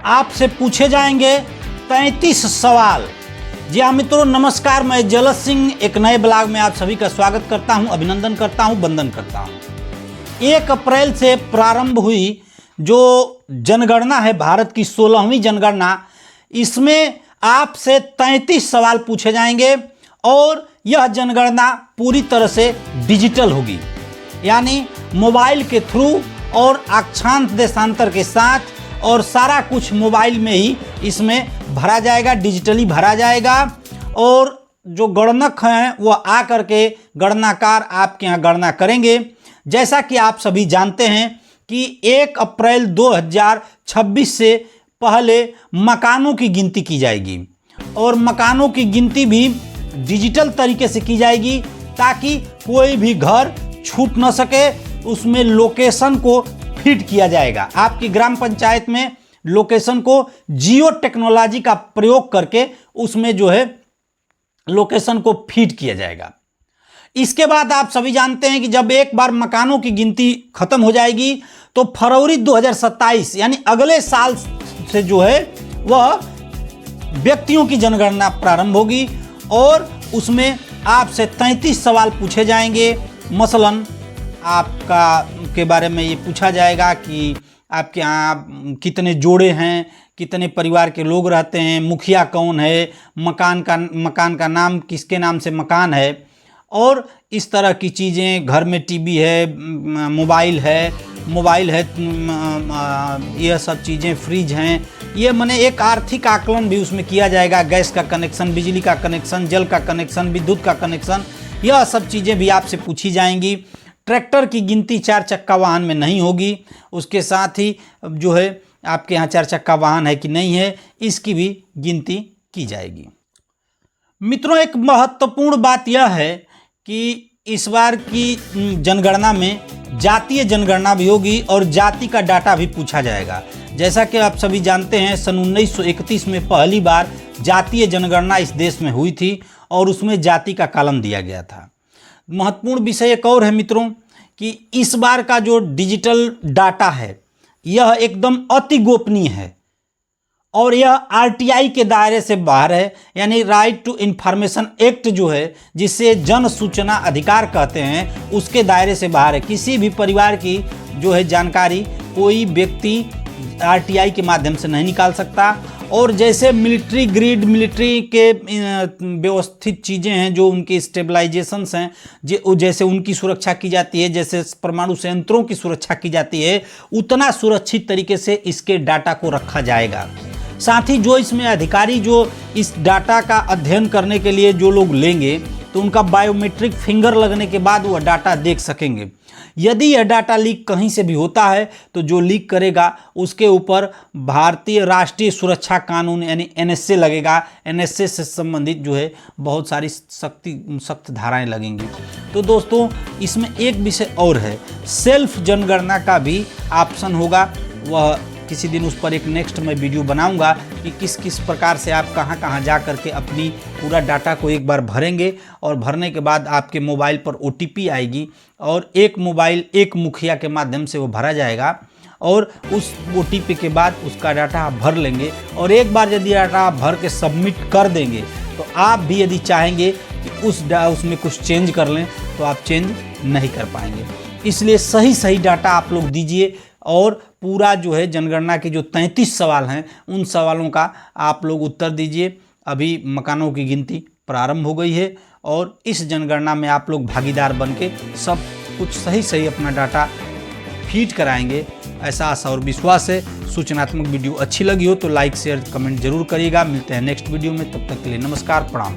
आपसे पूछे जाएंगे 33 सवाल। जी हाँ मित्रों, नमस्कार। मैं जलस सिंह एक नए ब्लॉग में आप सभी का स्वागत करता हूं, अभिनंदन करता हूं, वंदन करता हूं। 1 अप्रैल से प्रारंभ हुई जो जनगणना है, भारत की 16वीं जनगणना, इसमें आपसे 33 सवाल पूछे जाएंगे और यह जनगणना पूरी तरह से डिजिटल होगी, यानी मोबाइल के थ्रू और अक्षांश देशांतर के साथ, और सारा कुछ मोबाइल में ही इसमें भरा जाएगा, डिजिटली भरा जाएगा। और जो गणनक हैं वो आ करके, गणनाकार आपके यहाँ गणना करेंगे। जैसा कि आप सभी जानते हैं कि 1 अप्रैल 2026 से पहले मकानों की गिनती की जाएगी, और मकानों की गिनती भी डिजिटल तरीके से की जाएगी ताकि कोई भी घर छूट न सके। उसमें लोकेशन को फीड किया जाएगा। आपकी ग्राम पंचायत में लोकेशन को जियो टेक्नोलॉजी का प्रयोग करके उसमें जो है लोकेशन को फीड किया जाएगा। इसके बाद आप सभी जानते हैं कि जब एक बार मकानों की गिनती खत्म हो जाएगी तो फरवरी 2027 यानी अगले साल से जो है वह व्यक्तियों की जनगणना प्रारंभ होगी, और उसमें आपसे 33 सवाल पूछे जाएंगे। मसलन आपका के बारे में ये पूछा जाएगा कि आपके यहाँ कितने जोड़े हैं, कितने परिवार के लोग रहते हैं, मुखिया कौन है, मकान का नाम किसके नाम से मकान है, और इस तरह की चीज़ें। घर में टीवी है, मोबाइल है, यह सब चीज़ें, फ्रिज हैं। ये माने एक आर्थिक आकलन भी उसमें किया जाएगा। गैस का कनेक्शन, बिजली का कनेक्शन, जल का कनेक्शन, विद्युत का कनेक्शन, यह सब चीज़ें भी आपसे पूछी जाएंगी। ट्रैक्टर की गिनती 4 चक्का वाहन में नहीं होगी। उसके साथ ही जो है आपके यहाँ 4 चक्का वाहन है कि नहीं है, इसकी भी गिनती की जाएगी। मित्रों, एक महत्वपूर्ण बात यह है कि इस बार की जनगणना में जातीय जनगणना भी होगी और जाति का डाटा भी पूछा जाएगा। जैसा कि आप सभी जानते हैं, सन 1931 में पहली बार जातीय जनगणना इस देश में हुई थी और उसमें जाति का कॉलम दिया गया था। महत्वपूर्ण विषय एक और है मित्रों कि इस बार का जो डिजिटल डाटा है यह एकदम अति गोपनीय है, और यह आरटीआई के दायरे से बाहर है, यानी राइट टू इंफॉर्मेशन एक्ट जो है, जिसे जन सूचना अधिकार कहते हैं, उसके दायरे से बाहर है। किसी भी परिवार की जो है जानकारी कोई व्यक्ति आरटीआई के माध्यम से नहीं निकाल सकता। और जैसे मिलिट्री ग्रिड, मिलिट्री के व्यवस्थित चीज़ें हैं, जो उनके स्टेबलाइजेशंस हैं, जैसे उनकी सुरक्षा की जाती है, जैसे परमाणु संयंत्रों की सुरक्षा की जाती है, उतना सुरक्षित तरीके से इसके डाटा को रखा जाएगा। साथ ही जो इसमें अधिकारी जो इस डाटा का अध्ययन करने के लिए जो लोग लेंगे, तो उनका बायोमेट्रिक फिंगर लगने के बाद वह डाटा देख सकेंगे। यदि यह डाटा लीक कहीं से भी होता है तो जो लीक करेगा उसके ऊपर भारतीय राष्ट्रीय सुरक्षा कानून यानी एनएसए लगेगा। एनएसए से संबंधित जो है बहुत सारी सख्त धाराएं लगेंगी। तो दोस्तों, इसमें एक विषय और है, सेल्फ जनगणना का भी ऑप्शन होगा। वह किसी दिन उस पर एक नेक्स्ट मैं वीडियो बनाऊंगा कि किस किस प्रकार से आप कहां कहां जा करके अपनी पूरा डाटा को एक बार भरेंगे, और भरने के बाद आपके मोबाइल पर ओटीपी आएगी, और एक मोबाइल एक मुखिया के माध्यम से वो भरा जाएगा, और उस ओटीपी के बाद उसका डाटा आप भर लेंगे। और एक बार यदि डाटा आप भर के सबमिट कर देंगे तो आप भी यदि चाहेंगे कि उसमें कुछ चेंज कर लें तो आप चेंज नहीं कर पाएंगे। इसलिए सही डाटा आप लोग दीजिए, और पूरा जो है जनगणना के जो 33 सवाल हैं उन सवालों का आप लोग उत्तर दीजिए। अभी मकानों की गिनती प्रारंभ हो गई है, और इस जनगणना में आप लोग भागीदार बन के सब कुछ सही अपना डाटा फीड कराएंगे, ऐसा आशा और विश्वास है। सूचनात्मक वीडियो अच्छी लगी हो तो लाइक शेयर कमेंट जरूर करिएगा। मिलते हैं नेक्स्ट वीडियो में, तब तक के लिए नमस्कार, प्रणाम।